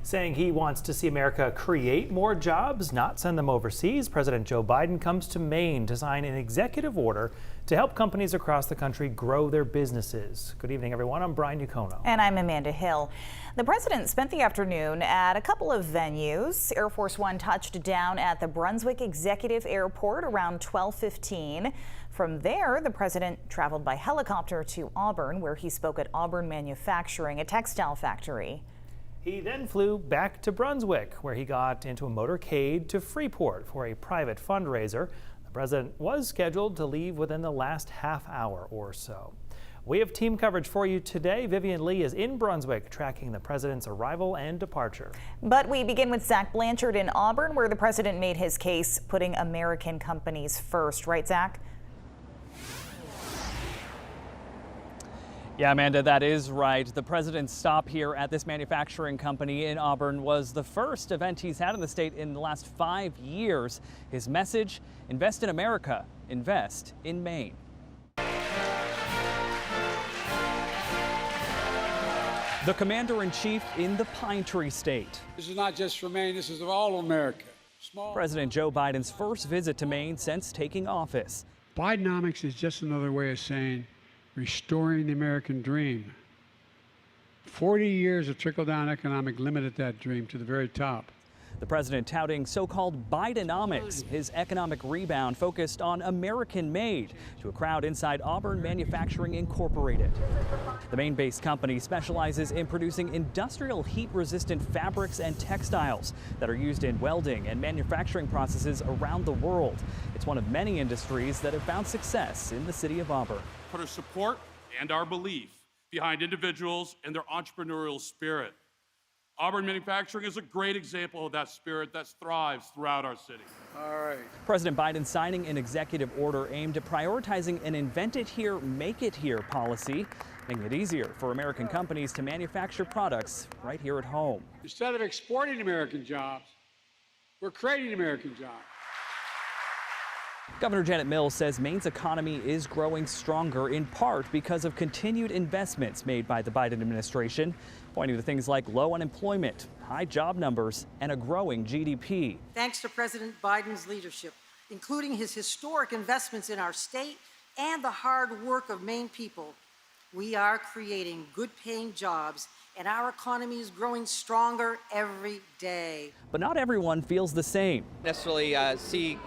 Saying he wants to see America create more jobs, not send them overseas, President Joe Biden comes to Maine to sign an executive order to help companies across the country grow their businesses. Good evening, everyone. I'm Brian Yukono. And I'm Amanda Hill. The president spent the afternoon at a couple of venues. Air Force One touched down at the Brunswick Executive Airport around 12:15. From there, the president traveled by helicopter to Auburn, where he spoke at Auburn Manufacturing, a textile factory. He then flew back to Brunswick, where he got into a motorcade to Freeport for a private fundraiser. The president was scheduled to leave within the last half hour or so. We have team coverage for you today. Vivian Lee is in Brunswick tracking the president's arrival and departure. But we begin with Zach Blanchard in Auburn, where the president made his case putting American companies first. Right, Zach? Yeah, Amanda, that is right. The president's stop here at this manufacturing company in Auburn was the first event he's had in the state in the last 5 years. His message: invest in America, invest in Maine. The commander-in-chief in the Pine Tree State. This is not just for Maine, this is of all America. President Joe Biden's first visit to Maine since taking office. Bidenomics is just another way of saying restoring the American dream. 40 years of trickle-down economic limited that dream to the very top. The president touting so-called Bidenomics, his economic rebound focused on American-made, to a crowd inside Auburn Manufacturing Incorporated. The Maine-based company specializes in producing industrial heat-resistant fabrics and textiles that are used in welding and manufacturing processes around the world. It's one of many industries that have found success in the city of Auburn. Put our support and our belief behind individuals and their entrepreneurial spirit. Auburn Manufacturing is a great example of that spirit that thrives throughout our city. All right. President Biden signing an executive order aimed at prioritizing an invent it here, make it here policy, making it easier for American companies to manufacture products right here at home. Instead of exporting American jobs, we're creating American jobs. Governor Janet Mills says Maine's economy is growing stronger in part because of continued investments made by the Biden administration, pointing to things like low unemployment, high job numbers, and a growing GDP. Thanks to President Biden's leadership, including his historic investments in our state and the hard work of Maine people, we are creating good-paying jobs, and our economy is growing stronger every day. But not everyone feels the same. Necessarily see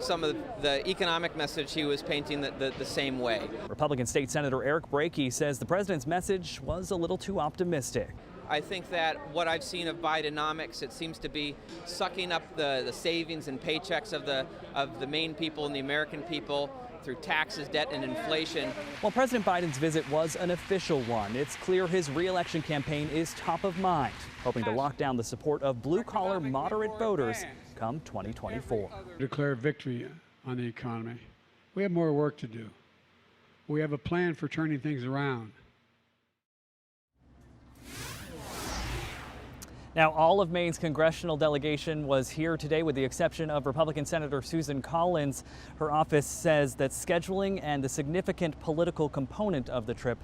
some of the economic message he was painting the same way. Republican State Senator Eric Brakey says the president's message was a little too optimistic. I think that what I've seen of Bidenomics, it seems to be sucking up the savings and paychecks of the Maine people and the American people through taxes, debt, and inflation. While President Biden's visit was an official one, it's clear his re-election campaign is top of mind, hoping to lock down the support of blue-collar moderate voters come 2024. Declare victory on the economy. We have more work to do. We have a plan for turning things around. Now, all of Maine's congressional delegation was here today, with the exception of Republican Senator Susan Collins. Her office says that scheduling and the significant political component of the trip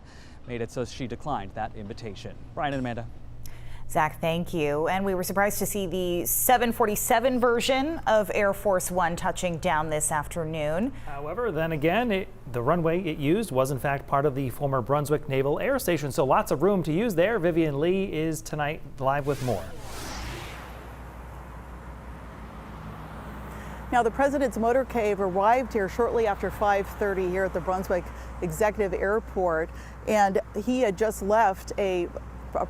made it so she declined that invitation. Brian and Amanda. Zach, thank you. And we were surprised to see the 747 version of Air Force One touching down this afternoon. However, then again, the runway it used was in fact part of the former Brunswick Naval Air Station, so lots of room to use there. Vivian Lee is tonight live with more. Now, the president's motorcade arrived here shortly after 5:30 here at the Brunswick Executive Airport, and he had just left a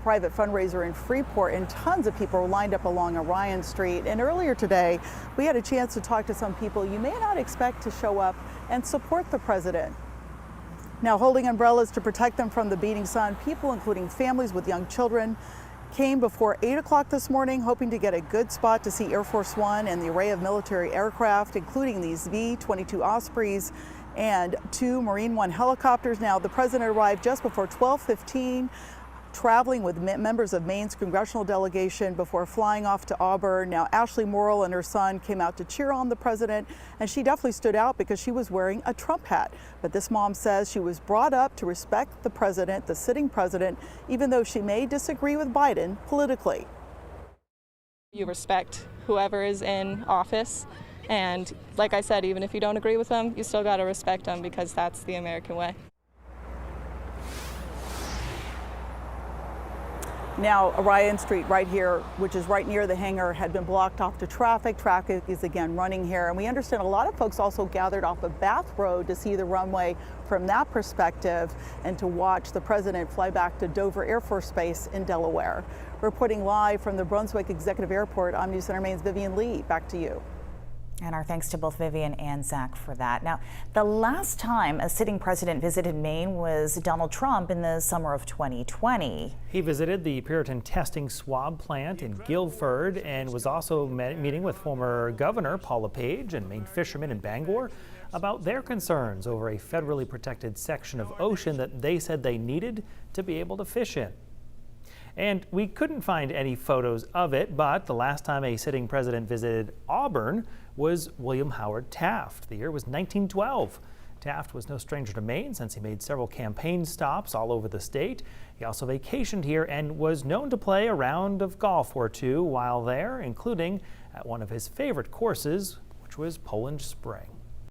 private fundraiser in Freeport, and tons of people were lined up along Orion Street. And earlier today, we had a chance to talk to some people you may not expect to show up and support the president. Now, holding umbrellas to protect them from the beating sun, people, including families with young children, came before 8 o'clock this morning, hoping to get a good spot to see Air Force One and the array of military aircraft, including these V-22 Ospreys and 2 Marine One helicopters. Now, the president arrived just before 12:15. Traveling with members of Maine's congressional delegation before flying off to Auburn. Now, Ashley Morrill and her son came out to cheer on the president, and she definitely stood out because she was wearing a Trump hat. But this mom says she was brought up to respect the president, the sitting president, even though she may disagree with Biden politically. You respect whoever is in office, and like I said, even if you don't agree with them, you still got to respect them because that's the American way. Now, Orion Street right here, which is right near the hangar, had been blocked off to traffic. Traffic is again running here. And we understand a lot of folks also gathered off of Bath Road to see the runway from that perspective and to watch the president fly back to Dover Air Force Base in Delaware. Reporting live from the Brunswick Executive Airport, I'm News Center Maine's Vivian Lee. Back to you. And our thanks to both Vivian and Zach for that. Now, the last time a sitting president visited Maine was Donald Trump in the summer of 2020. He visited the Puritan testing swab plant in Guilford and was also meeting with former Governor Paul LePage and Maine fishermen in Bangor about their concerns over a federally protected section of ocean that they said they needed to be able to fish in. And we couldn't find any photos of it, but the last time a sitting president visited Auburn was William Howard Taft. The year was 1912. Taft was no stranger to Maine since he made several campaign stops all over the state. He also vacationed here and was known to play a round of golf or two while there, including at one of his favorite courses, which was Poland Spring.